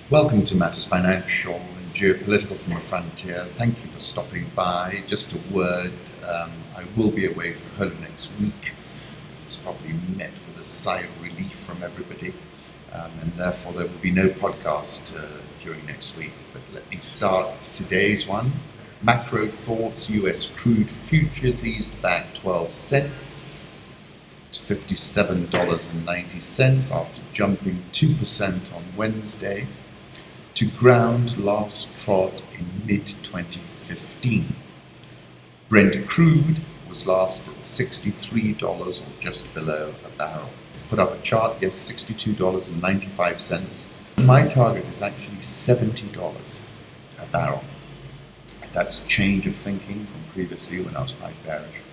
Welcome to Matters Financial and Geopolitical from a Frontier. Thank you for stopping by. Just a word, I will be away for the whole of next week, which is probably met with a sigh of relief from everybody, and therefore there will be no podcast during next week. But let me start today's one. Macro thoughts: US crude futures eased back 12 cents to $57.90 after jumping 2% on Wednesday to ground last trod in mid-2015. Brent Crude was last at $63 or just below a barrel. Put up a chart, yes, $62.95. My target is actually $70 a barrel. That's a change of thinking from previously when I was quite bearish.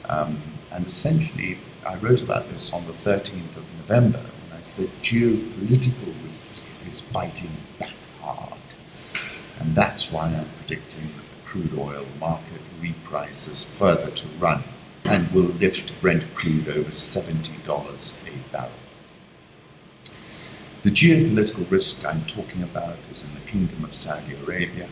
And essentially, I wrote about this on the 13th of November when I said geopolitical risk is biting back hard. And that's why I'm predicting that the crude oil market reprices further to run and will lift Brent crude over $70 a barrel. The geopolitical risk I'm talking about is in the Kingdom of Saudi Arabia,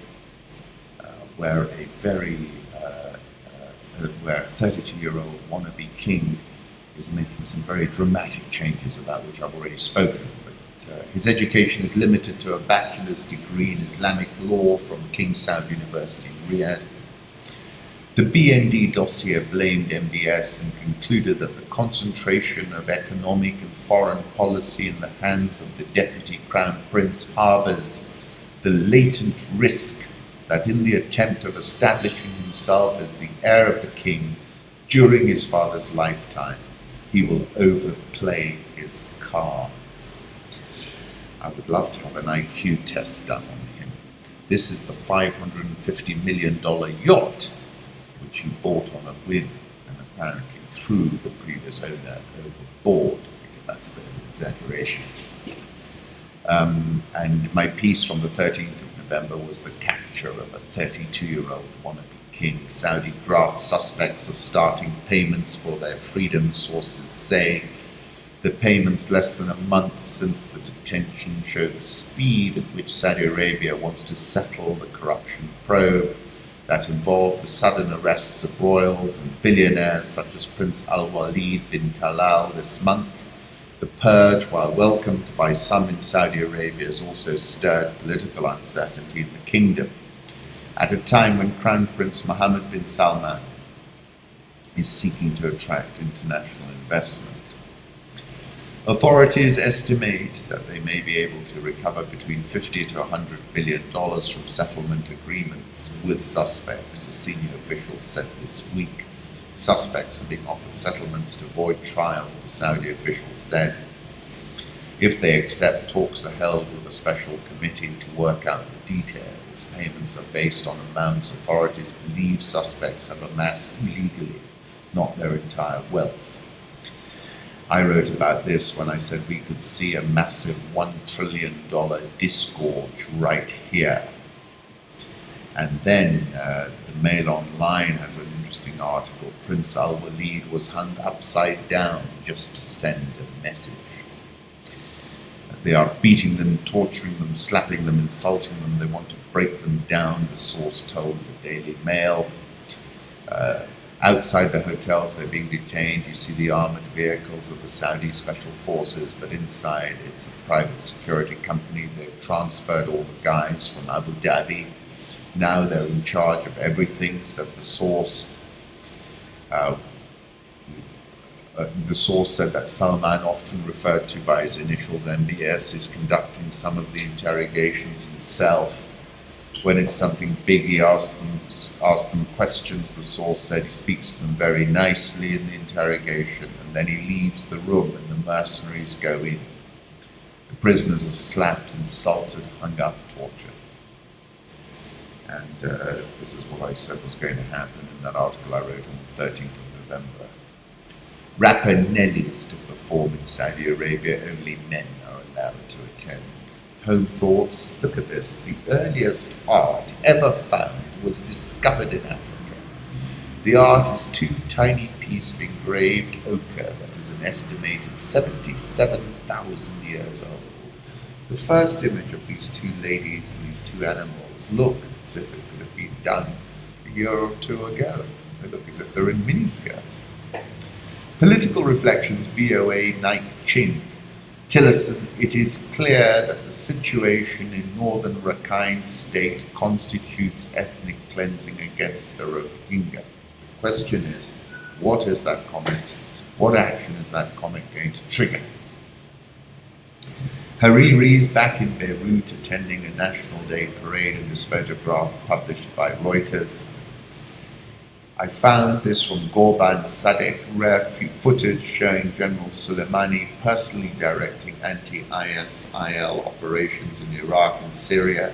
where a 32-year-old wannabe king is making some very dramatic changes about which I've already spoken. But his education is limited to a bachelor's degree in Islamic law from King Saud University in Riyadh. The BND dossier blamed MBS and concluded that the concentration of economic and foreign policy in the hands of the Deputy Crown Prince harbors the latent risk that in the attempt of establishing himself as the heir of the king during his father's lifetime, he will overplay his cards. I would love to have an IQ test done on him. This is the $550 million yacht which he bought on a whim and apparently threw the previous owner overboard. That's a bit of an exaggeration. And my piece from the 13th of November was the capture of a 32-year-old wannabe king. Saudi graft suspects are starting payments for their freedom, sources say. The payments less than a month since the detention show the speed at which Saudi Arabia wants to settle the corruption probe that involved the sudden arrests of royals and billionaires such as Prince Alwaleed bin Talal this month. The purge, while welcomed by some in Saudi Arabia, has also stirred political uncertainty in the kingdom at a time when Crown Prince Mohammed bin Salman is seeking to attract international investment. Authorities estimate that they may be able to recover between $50 to $100 billion from settlement agreements with suspects, a senior official said this week. Suspects are being offered settlements to avoid trial, the Saudi official said. If they accept, talks are held with a special committee to work out the details. Payments are based on amounts authorities believe suspects have amassed illegally, not their entire wealth. I wrote about this when I said we could see a massive $1 trillion disgorge right here. And then the Mail Online has an interesting article. Prince Alwaleed was hung upside down just to send a message. They are beating them, torturing them, slapping them, insulting them. They want to break them down, the source told the Daily Mail. Outside the hotels, they're being detained. You see the armored vehicles of the Saudi Special Forces, but inside it's a private security company. They've transferred all the guys from Abu Dhabi. Now they're in charge of everything, said the source. The source said that Salman, often referred to by his initials MBS, is conducting some of the interrogations himself. When it's something big, he asks them questions, the source said. He speaks to them very nicely in the interrogation, and then he leaves the room and the mercenaries go in. The prisoners are slapped, insulted, hung up, tortured. And this is what I said was going to happen in that article I wrote on the 13th of November. Rapper Nelly is to perform in Saudi Arabia. Only men are allowed to attend. Home thoughts, look at this. The earliest art ever found was discovered in Africa. The art is two tiny pieces of engraved ochre that is an estimated 77,000 years old. The first image of these two ladies and these two animals look as if it could have been done a year or two ago. They look as if they're in miniskirts. Political Reflections, VOA Nike Ching. Tillerson, it is clear that the situation in northern Rakhine state constitutes ethnic cleansing against the Rohingya. The question is, what is that comment? What action is that comment going to trigger? Hariri is back in Beirut attending a National Day parade in this photograph published by Reuters. I found this from Gorban Sadek, rare footage showing General Soleimani personally directing anti-ISIL operations in Iraq and Syria.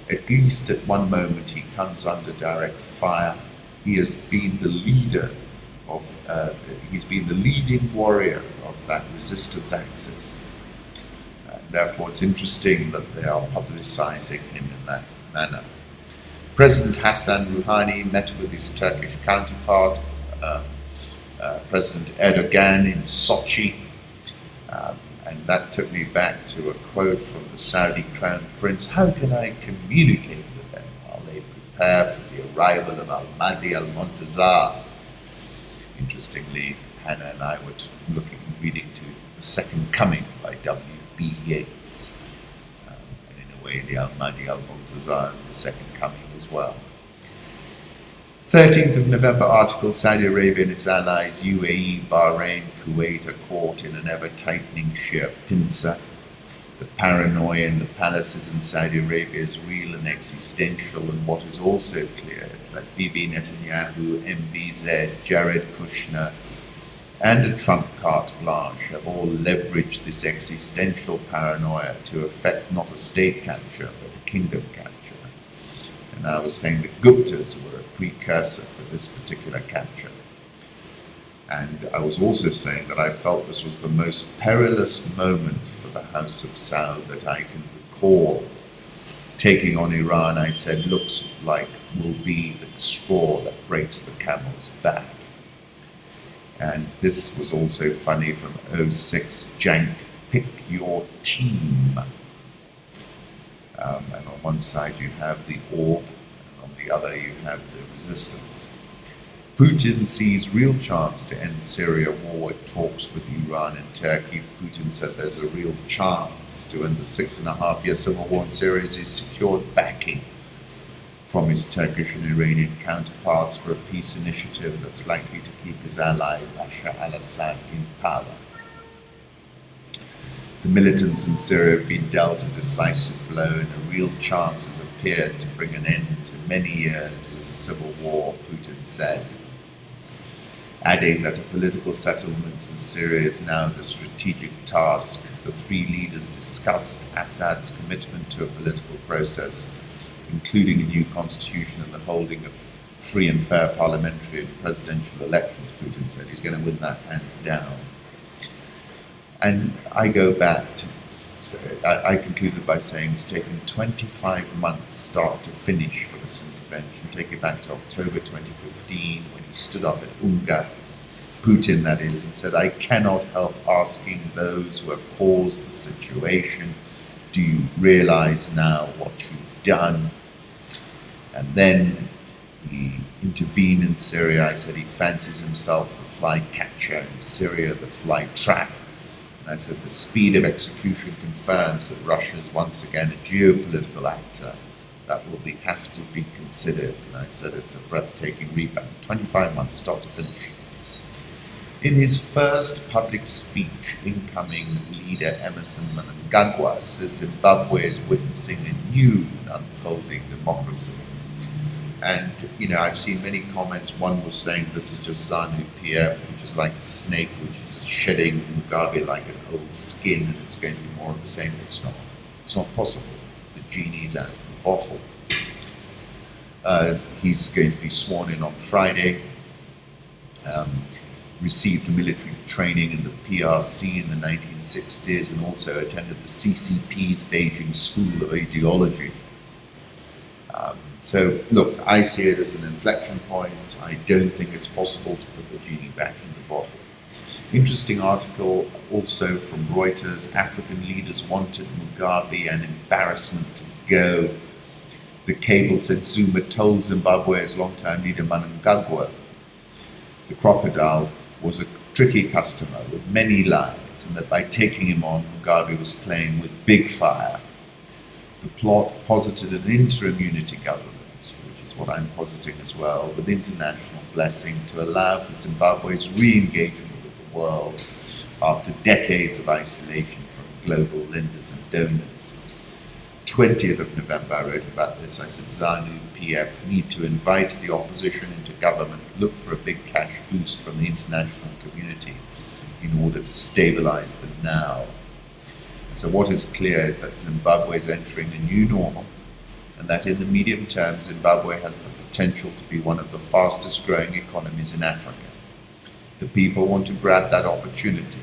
At least at one moment he comes under direct fire. He has been the leader of, he's been the leading warrior of that resistance axis. Therefore, it's interesting that they are publicizing him in that manner. President Hassan Rouhani met with his Turkish counterpart, President Erdogan, in Sochi, and that took me back to a quote from the Saudi Crown Prince: "How can I communicate with them while they prepare for the arrival of Al-Mahdi al-Montazar?" Interestingly, Hannah and I were reading to The Second Coming by W.B. Yeats. And in a way, the Al-Mahdi al-Montazar is the second coming as well. 13th of November article: Saudi Arabia and its allies, UAE, Bahrain, Kuwait, are caught in an ever-tightening sheer pincer. The paranoia in the palaces in Saudi Arabia is real and existential, and what is also clear is that Bibi Netanyahu, MBZ, Jared Kushner, and a Trump carte blanche have all leveraged this existential paranoia to effect not a state capture, but a kingdom capture. And I was saying the Guptas were a precursor for this particular capture. And I was also saying that I felt this was the most perilous moment for the House of Saud that I can recall. Taking on Iran, I said, looks like will be the straw that breaks the camel's back. And this was also funny from 06 Jank, pick your team. And on one side you have the orb, and on the other you have the resistance. Putin sees real chance to end Syria war at talks with Iran and Turkey. Putin said there's a real chance to end the 6.5-year civil war in Syria as he's secured backing from his Turkish and Iranian counterparts for a peace initiative that's likely to keep his ally Bashar al-Assad in power. The militants in Syria have been dealt a decisive blow, and a real chance has appeared to bring an end to many years of civil war, Putin said, adding that a political settlement in Syria is now the strategic task. The three leaders discussed Assad's commitment to a political process, including a new constitution and the holding of free and fair parliamentary and presidential elections. Putin said he's going to win that hands down. And I go back to, I concluded by saying it's taken 25 months start to finish for this intervention. Take it back to October 2015 when he stood up at UNGA, Putin that is, and said, I cannot help asking those who have caused the situation, do you realize now what you've done? And then he intervened in Syria. I said he fancies himself the fly catcher, in Syria the fly trap. And I said the speed of execution confirms that Russia is once again a geopolitical actor that will have to be considered. And I said it's a breathtaking rebound. 25 months start to finish. In his first public speech, incoming leader Emerson Mnangagwa says Zimbabwe is witnessing a new and unfolding democracy. And, I've seen many comments. One was saying this is just ZANU-PF, which is like a snake, which is shedding Mugabe like an old skin, and it's going to be more of the same. It's not. It's not possible. The genie's out of the bottle. He's going to be sworn in on Friday. Received the military training in the PRC in the 1960s, and also attended the CCP's Beijing School of Ideology. So, look, I see it as an inflection point. I don't think it's possible to put the genie back in the bottle. Interesting article also from Reuters. African leaders wanted Mugabe an embarrassment to go. The cable said Zuma told Zimbabwe's long-time leader Mnangagwa the crocodile was a tricky customer with many lines, and that by taking him on, Mugabe was playing with big fire. The plot posited an interim unity government, which is what I'm positing as well, with international blessing to allow for Zimbabwe's re-engagement with the world after decades of isolation from global lenders and donors. 20th of November, I wrote about this. I said ZANU PF need to invite the opposition into government, look for a big cash boost from the international community in order to stabilize the now. So what is clear is that Zimbabwe is entering a new normal, and that in the medium term, Zimbabwe has the potential to be one of the fastest growing economies in Africa. The people want to grab that opportunity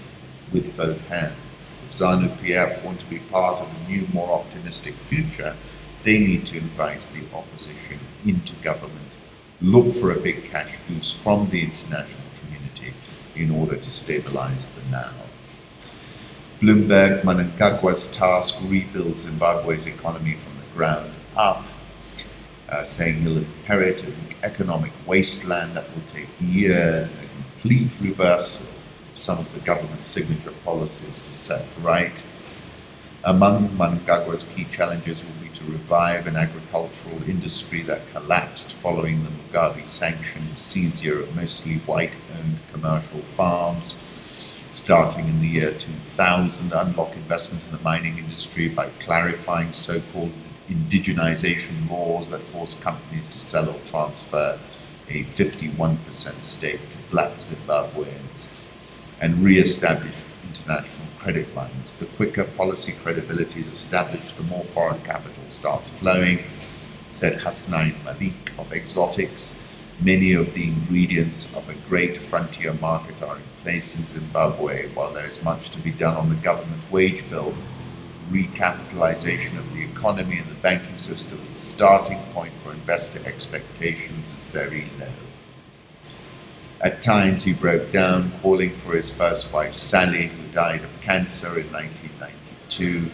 with both hands. If ZANU-PF want to be part of a new, more optimistic future, they need to invite the opposition into government, look for a big cash boost from the international community in order to stabilize the now. Bloomberg, Mnangagwa's task, rebuild Zimbabwe's economy from the ground up, saying he'll inherit an economic wasteland that will take years and a complete reversal of some of the government's signature policies to set right. Among Mnangagwa's key challenges will be to revive an agricultural industry that collapsed following the Mugabe sanctioned seizure of mostly white-owned commercial farms. Starting in the year 2000, unlock investment in the mining industry by clarifying so-called indigenization laws that force companies to sell or transfer a 51% stake to black Zimbabweans, and re-establish international credit lines. The quicker policy credibility is established, the more foreign capital starts flowing, said Hasnain Malik of Exotics. Many of the ingredients of a great frontier market are in place in Zimbabwe. While there is much to be done on the government wage bill, recapitalization of the economy and the banking system, the starting point for investor expectations is very low. At times he broke down, calling for his first wife Sally, who died of cancer in 1992,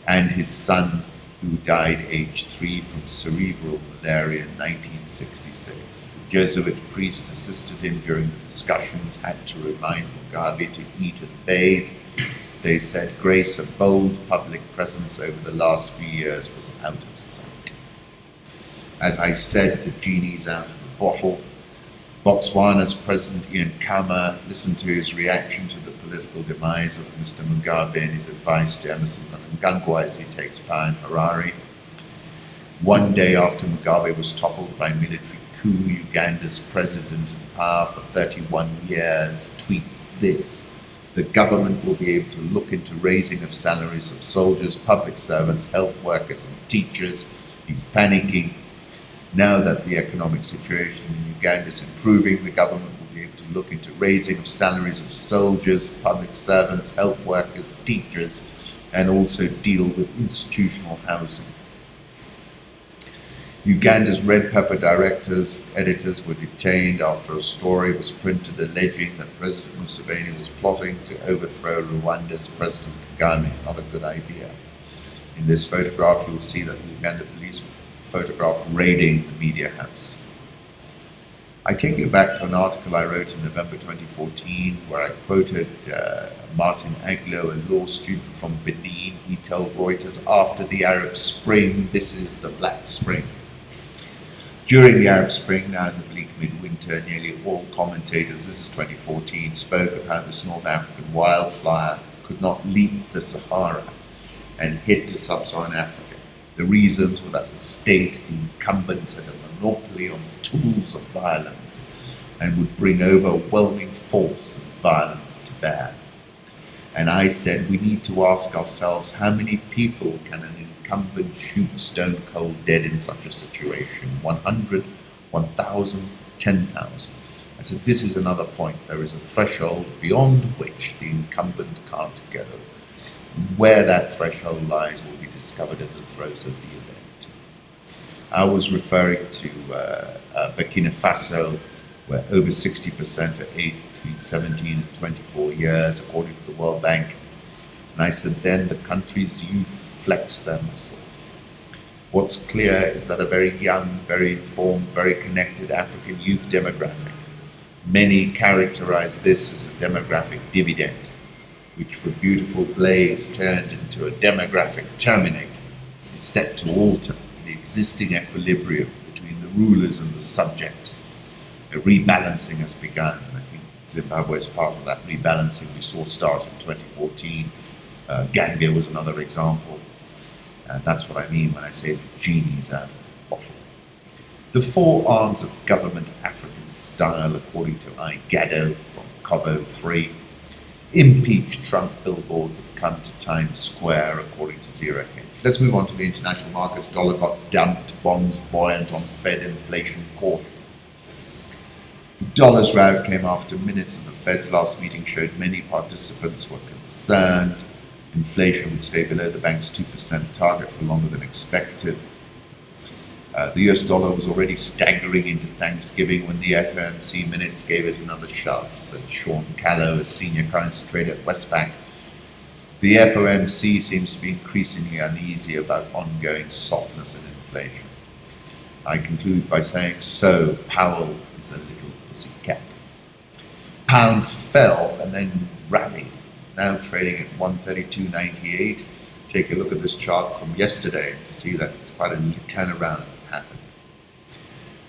and his son, who died aged 3 from cerebral malaria in 1966. The Jesuit priest assisted him during the discussions, had to remind Mugabe to eat and bathe. They said Grace, a bold public presence over the last few years, was out of sight. As I said, the genie's out of the bottle. Botswana's President Ian Khama listened to his reaction to the political demise of Mr. Mugabe and his advice to Emerson Mnangagwa as he takes power in Hariri. One day after Mugabe was toppled by military coup, Uganda's president in power for 31 years tweets this: the government will be able to look into raising of salaries of soldiers, public servants, health workers and teachers. He's panicking. Now that the economic situation in Uganda is improving, the government will be able to look into raising of salaries of soldiers, public servants, health workers, teachers, and also deal with institutional housing. Uganda's Red Pepper editors were detained after a story was printed alleging that President Museveni was plotting to overthrow Rwanda's President Kagame. Not a good idea. In this photograph, you'll see that the Uganda police photograph raiding the media house. I take you back to an article I wrote in November 2014 where I quoted Martin Aglo, a law student from Benin. He told Reuters, after the Arab Spring, this is the Black Spring. During the Arab Spring, now in the bleak midwinter, nearly all commentators, this is 2014, spoke of how this North African wildfire could not leap the Sahara and hit to sub-Saharan Africa. The reasons were that the state, the incumbents, had a monopoly on the tools of violence and would bring overwhelming force and violence to bear. And I said, we need to ask ourselves, how many people can an incumbent shoot stone cold dead in such a situation? 100, 1,000, 10,000. I said, this is another point. There is a threshold beyond which the incumbent can't go. Where that threshold lies will be discovered in the throes of the event. I was referring to Burkina Faso where over 60% are aged between 17 and 24 years, according to the World Bank. And I said then the country's youth flex their muscles. What's clear is that a very young, very informed, very connected African youth demographic. Many characterize this as a demographic dividend, which for beautiful Blaise turned into a demographic terminator, is set to alter the existing equilibrium between the rulers and the subjects. A rebalancing has begun, and I think Zimbabwe is part of that rebalancing we saw start in 2014. Gambia was another example, and that's what I mean when I say the genie's out of the bottle. The four arms of government African style, according to IGADO from Cobo 3. Impeach Trump billboards have come to Times Square, according to Zero Hedge. Let's move on to the international markets. Dollar got dumped, bonds buoyant on Fed inflation caution. The dollar's rout came after minutes of the Fed's last meeting showed many participants were concerned inflation would stay below the bank's 2% target for longer than expected. The US dollar was already staggering into Thanksgiving when the FOMC minutes gave it another shove, said Sean Callow, a senior currency trader at Westpac. The FOMC seems to be increasingly uneasy about ongoing softness in inflation. I conclude by saying, so Powell is a little pussycat. Pound fell and then rallied, now trading at 132.98. Take a look at this chart from yesterday to see that it's quite a turnaround happened.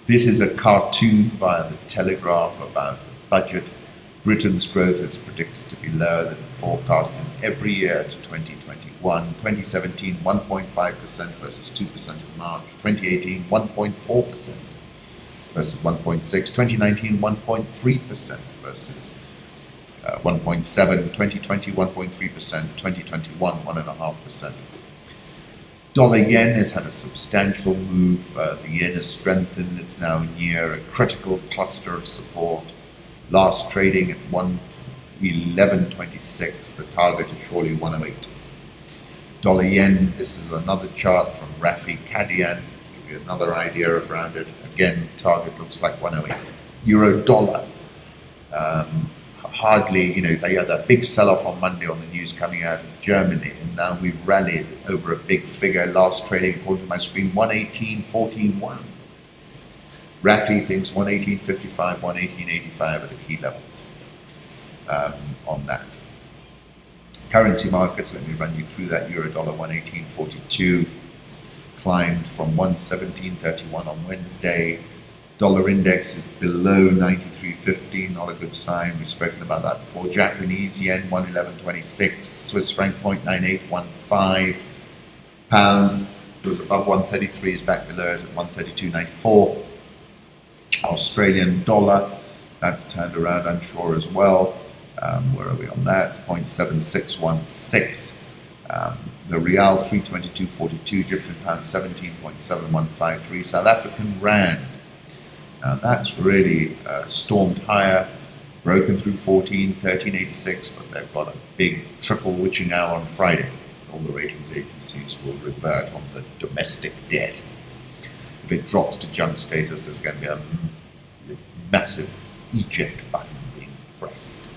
This is a cartoon via the Telegraph about the budget. Britain's growth is predicted to be lower than forecast in every year to 2021. 2017, 1.5% versus 2% in March. 2018, 1.4% versus 1.6%. 2019, 1.3% versus 1.7%. 2020, 1.3%. 2021, 1.5%. Dollar yen has had a substantial move. The yen has strengthened. It's now near a critical cluster of support. Last trading at 111.26. The target is surely 108. Dollar yen. This is another chart from Rafi Kadian to give you another idea around it. Again, the target looks like 108. Euro dollar. Hardly, they had a big sell-off on Monday on the news coming out of Germany, and now we've rallied over a big figure. Last trading, according to my screen, 118.41. Rafi thinks 118.55, 118.85 are the key levels on that. Currency markets, let me run you through that. Euro dollar 118.42, climbed from 117.31 on Wednesday. Dollar index is below 93.50, not a good sign. We've spoken about that before. Japanese yen 111.26, Swiss franc 0.9815, pound was above 133, is back below it at 132.94. Australian dollar, that's turned around, I'm sure, as well. Where are we on that? 0.7616. The Real 322.42, Egyptian pound 17.7153, South African rand. Now that's really stormed higher, broken through 13.86, but they've got a big triple witching hour on Friday. All the ratings agencies will revert on the domestic debt. If it drops to junk status, there's going to be a massive eject button being pressed.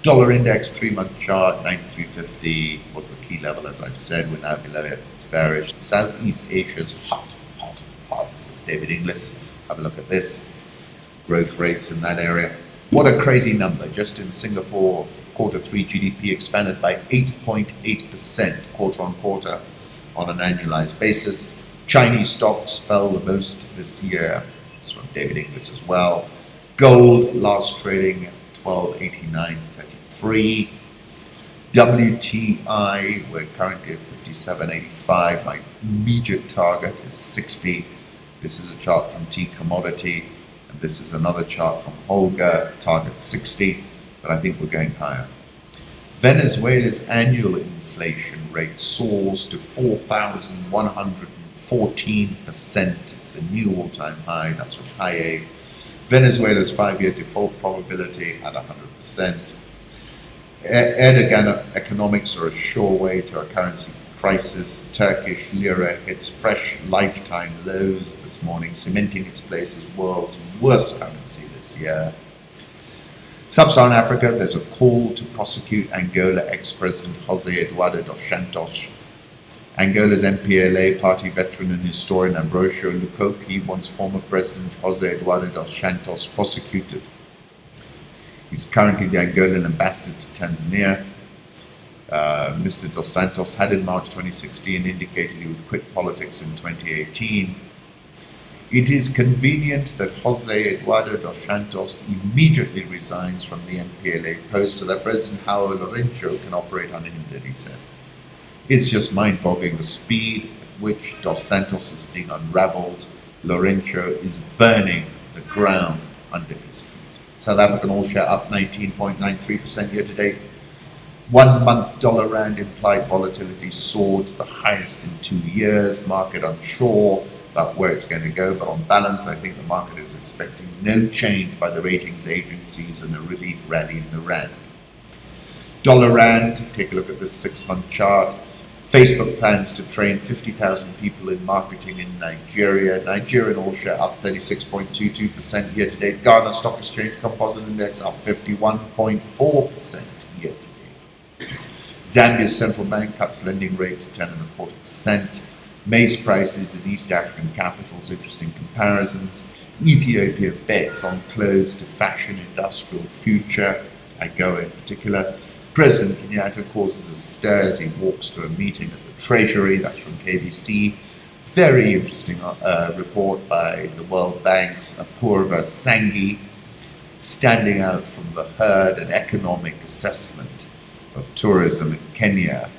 Dollar index 3-month chart 93.50 was the key level, as I've said. We're now below it. It's bearish. Southeast Asia's hot, says David Inglis. Have a look at this. Growth rates in that area. What a crazy number. Just in Singapore, Q3 GDP expanded by 8.8% quarter on quarter on an annualized basis. Chinese stocks fell the most this year. It's from David Inglis as well. Gold last trading at 1289.33. WTI, we're currently at 57.85. My immediate target is 60. This is a chart from T Commodity, and this is another chart from Holger, target 60, but I think we're going higher. Venezuela's annual inflation rate soars to 4,114%. It's a new all-time high. That's from High A. Venezuela's 5-year default probability at 100%. Erdogan economics are a sure way to a currency prices. Turkish lira hits fresh lifetime lows this morning, cementing its place as world's worst currency this year. Sub-Saharan Africa, there's a call to prosecute Angola ex-President José Eduardo dos Santos. Angola's MPLA party veteran and historian Ambrosio Lukoki wants former President José Eduardo dos Santos prosecuted. He's currently the Angolan ambassador to Tanzania. Mr. Dos Santos had in March 2016 indicated he would quit politics in 2018. It is convenient that José Eduardo dos Santos immediately resigns from the MPLA post so that President João Lourenço can operate unhindered, he said. It's just mind-boggling the speed at which Dos Santos is being unraveled. Lourenço is burning the ground under his feet. South African all-share up 19.93% year-to-date. 1 month dollar rand implied volatility soared to the highest in 2 years. Market unsure about where it's going to go, but on balance, I think the market is expecting no change by the ratings agencies and a relief rally in the rand. Dollar rand, take a look at this 6-month chart. Facebook plans to train 50,000 people in marketing in Nigeria. Nigerian all-share up 36.22% year-to-date. Ghana Stock Exchange Composite Index up 51.4% year-to-date. Zambia's central bank cuts lending rate to 10.25%. Maize prices in East African capitals, interesting comparisons. Ethiopia bets on clothes to fashion industrial future, AGOA in particular. President Kenyatta causes a stir as he walks to a meeting at the Treasury, that's from KBC. Very interesting report by the World Bank's Apurva Sanghi, standing out from the herd, an economic assessment of tourism in Kenya.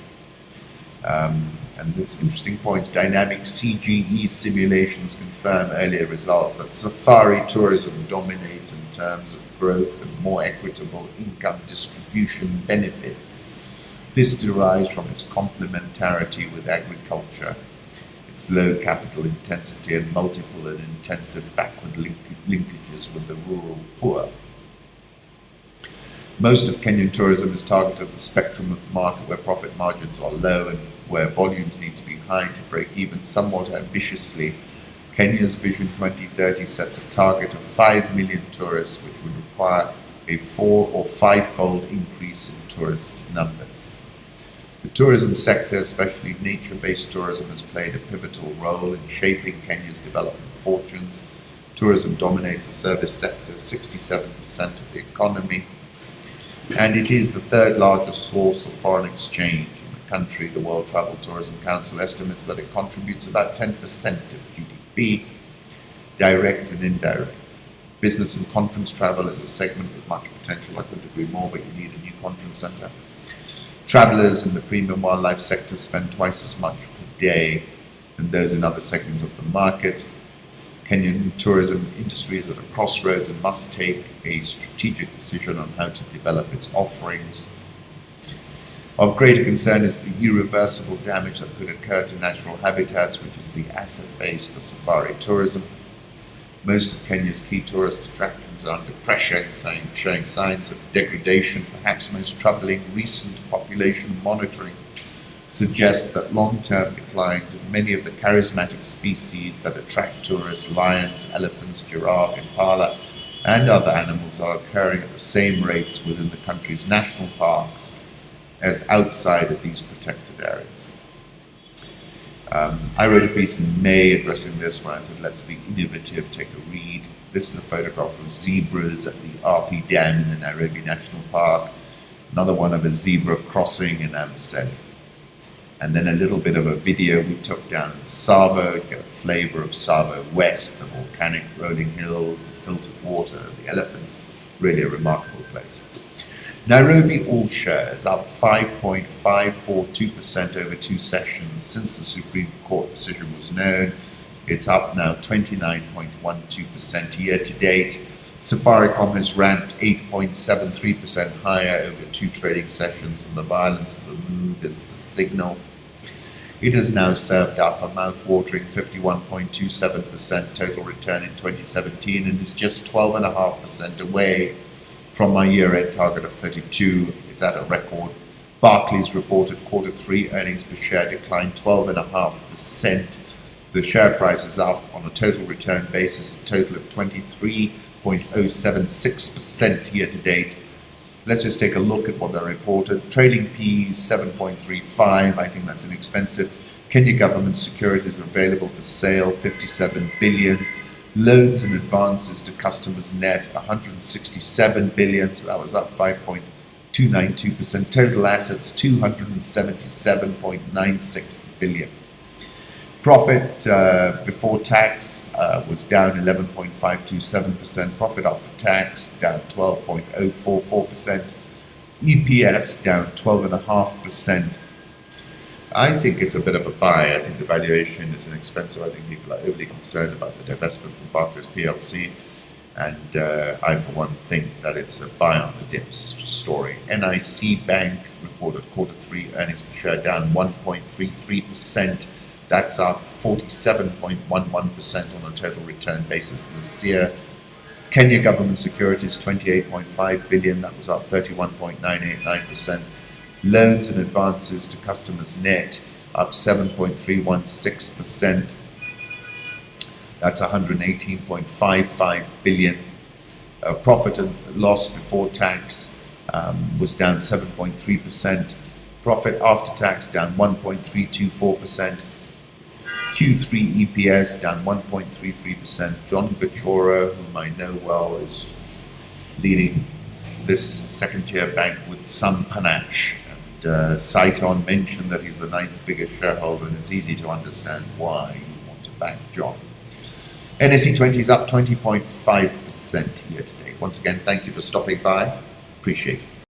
And there's interesting points. Dynamic CGE simulations confirm earlier results that safari tourism dominates in terms of growth and more equitable income distribution benefits. This derives from its complementarity with agriculture, its low capital intensity and multiple and intensive backward linkages with the rural poor. Most of Kenyan tourism is targeted at the spectrum of the market where profit margins are low and where volumes need to be high to break even. Somewhat ambitiously, Kenya's Vision 2030 sets a target of 5 million tourists, which would require a 4- or 5-fold increase in tourist numbers. The tourism sector, especially nature-based tourism, has played a pivotal role in shaping Kenya's development fortunes. Tourism dominates the service sector, 67% of the economy, and it is the third largest source of foreign exchange in the country. The World Travel Tourism Council estimates that it contributes about 10% of GDP, direct and indirect. Business and conference travel is a segment with much potential. I couldn't agree more, but you need a new conference center. Travelers in the premium wildlife sector spend twice as much per day than those in other segments of the market. Kenyan tourism industry is at a crossroads and must take a strategic decision on how to develop its offerings. Of greater concern is the irreversible damage that could occur to natural habitats, which is the asset base for safari tourism. Most of Kenya's key tourist attractions are under pressure and showing signs of degradation. Perhaps most troubling, recent population monitoring suggests that long-term declines in many of the charismatic species that attract tourists, lions, elephants, giraffe, impala, and other animals, are occurring at the same rates within the country's national parks as outside of these protected areas. I wrote a piece in May addressing this where I said, let's be innovative, take a read. This is a photograph of zebras at the Athi Dam in the Nairobi National Park, another one of a zebra crossing in Amboseli. And then a little bit of a video we took down in the Savo to get a flavor of Savo West, the volcanic rolling hills, the filtered water, the elephants. Really a remarkable place. Nairobi all shares up 5.542% over 2 sessions since the Supreme Court decision was known. It's up now 29.12% year to date. Safaricom has ranked 8.73% higher over 2 trading sessions, and the violence of the move is the signal. It has now served up a mouth-watering 51.27% total return in 2017 and is just 12.5% away from my year-end target of 32. It's at a record Barclays reported quarter 3 earnings per share declined 12.5%. The share price is up on a total return basis, a total of 23.076% year to date. Let's just take a look at what they reported. Trading P 7.35. I think that's inexpensive. Kenya government securities are available for sale, 57 billion. Loans and advances to customers net, 167 billion. So that was up 5.292%. Total assets, 277.96 billion. Profit before tax was down 11.527%. Profit after tax down 12.044%. EPS down 12.5%. I think it's a bit of a buy. I think the valuation is inexpensive. I think people are overly concerned about the divestment from Barclays PLC. And I, for one, think that it's a buy on the dips story. NIC Bank reported quarter 3 earnings per share down 1.33%. That's up 47.11% on a total return basis this year. Kenya government securities, 28.5 billion. That was up 31.989%. Loans and advances to customers net, up 7.316%. That's 118.55 billion. Profit and loss before tax was down 7.3%. Profit after tax down 1.324%. Q3 EPS down 1.33%. John Gachora, whom I know well, is leading this second-tier bank with some panache. And Saiton mentioned that he's the 9th biggest shareholder, and it's easy to understand why you want to back John. NSE 20 is up 20.5% year to date. Once again, thank you for stopping by. Appreciate it.